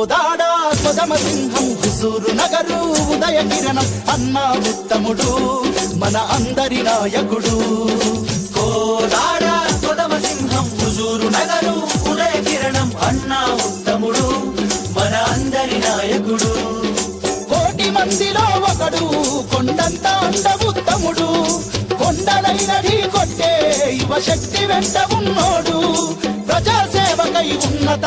కోదాడ కొదమ సింహం హుజూరు నగరు ఉదయ కిరణం అన్నా ఉత్తముడు మన అందరి నాయకుడు. కోదాడ కొదమ సింహం హుజూరు నగరు ఉదయ కిరణం అన్నా ఉత్తముడు మన అందరి నాయకుడు. కోటి మందిలో ఒకడు కొండంత అండ ఉత్తముడు కొండలైన ఢీ కొట్టే యువ శక్తి వెంట ఉన్నోడు ప్రజాసేవకై ఉన్నత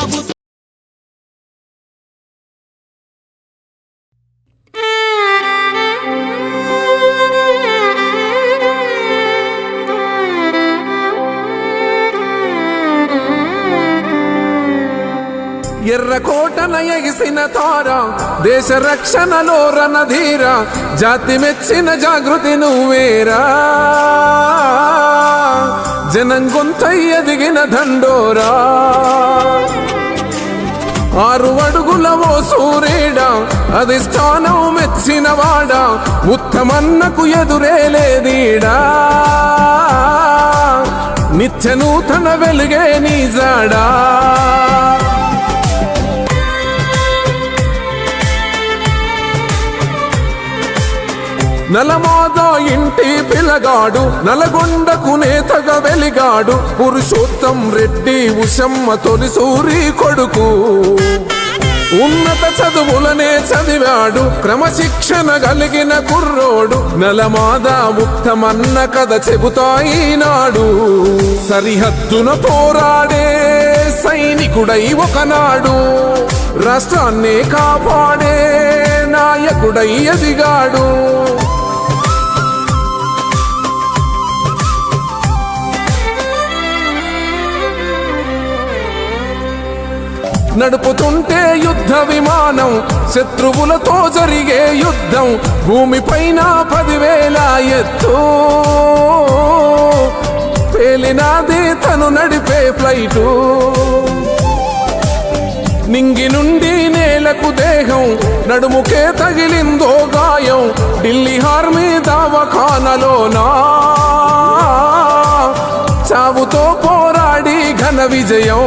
ఎర్రకోటన ఎగిసిన తార దేశ రక్షణలో రణధీర జాతి మెచ్చిన జాగృతి నువ్వేరా జనం గొంతై ఎదిగిన దండోరా 6 అడుగుల ఓ సూర్యుడా అధిష్టానం మెచ్చిన వాడా ఉత్తమన్నకు ఎదురే లేదీడా నిత్య నూతన వెలుగే నీ జాడా. నలమాద ఇంటి పిలగాడు నలగొండకు నేతగా వెలిగాడు పురుషోత్తం రెడ్డి ఉషమ్మ తొలిసూరి కొడుకు. ఉన్నత చదువులనే చదివాడు క్రమశిక్షణ కలిగిన కుర్రోడు నలమాద ఉత్తమన్న కథ చెబుతాయినాడు. సరిహద్దున పోరాడే సైనికుడై ఒకనాడు రాష్ట్రాన్నే కాపాడే నాయకుడై ఎదిగాడు. నడుపుతుంటే యుద్ధ విమానం శత్రువులతో జరిగే యుద్ధం భూమిపైన 10,000 ఎత్తు పేలినాది తను నడిపే ఫ్లైటు. నింగి నుండి నేలకు దేహం నడుముకే తగిలిందో గాయం ఢిల్లీ ఆర్మీ దవాఖానలోనా చావుతో పోరాడి ఘన విజయం.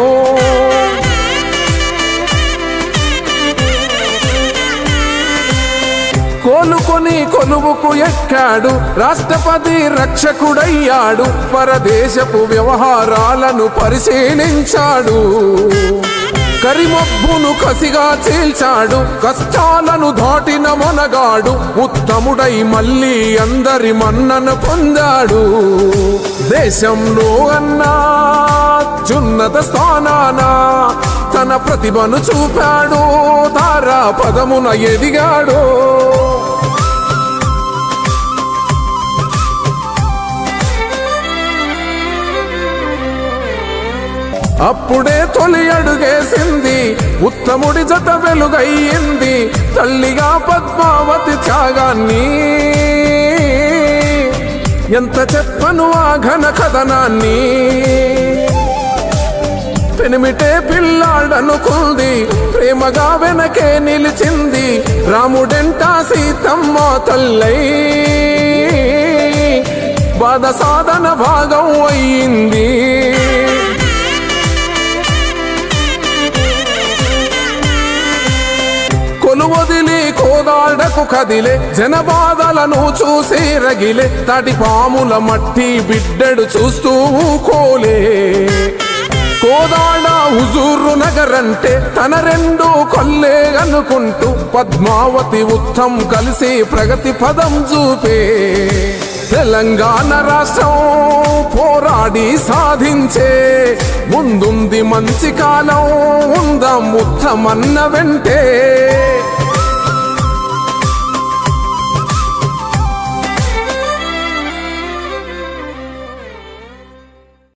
కోలుకొని కొలువుకు ఎక్కాడు రాష్ట్రపతి రక్షకుడయ్యాడు పరదేశపు వ్యవహారాలను పరిశీలించాడు. కరిమబ్బును కసిగా చీల్చాడు కష్టాలను దాటిన మొనగాడు ఉత్తముడై మళ్ళీ అందరి మన్నన పొందాడు. దేశంలో అత్యున్నత స్థానాన తన ప్రతిభను చూపాడు తారా పదమున ఎదిగాడు. అప్పుడే తొలి అడుగేసింది ఉత్తముడి జత వెలుగయ్యింది తల్లిగా పద్మావతి త్యాగాన్ని. ఎంత చెప్పను ఆ ఘన కథనాన్ని పెనిమిటే పిల్లాడనుకుంది ప్రేమగా వెనకే నిలిచింది రాముడెంట సీతమ్మ తల్లై బాధ సాధన భాగం అయ్యింది. కొలువదిలి కోదాడకు కదిలే జనబాధలను చూసి రగిలే తటి పాముల మట్టి బిడ్డడు చూస్తూ కోలే. కోదాడ హుజూరు నగరంటే తన 2 కొల్లే అనుకుంటూ పద్మావతి ఉత్తమ్ కలిసి ప్రగతి పదం చూపే. తెలంగాణ రాష్ట్రం పోరాడి సాధించే ముందుంది మంచి కాలం ఉందాం ఉత్తమన్న వెంటే.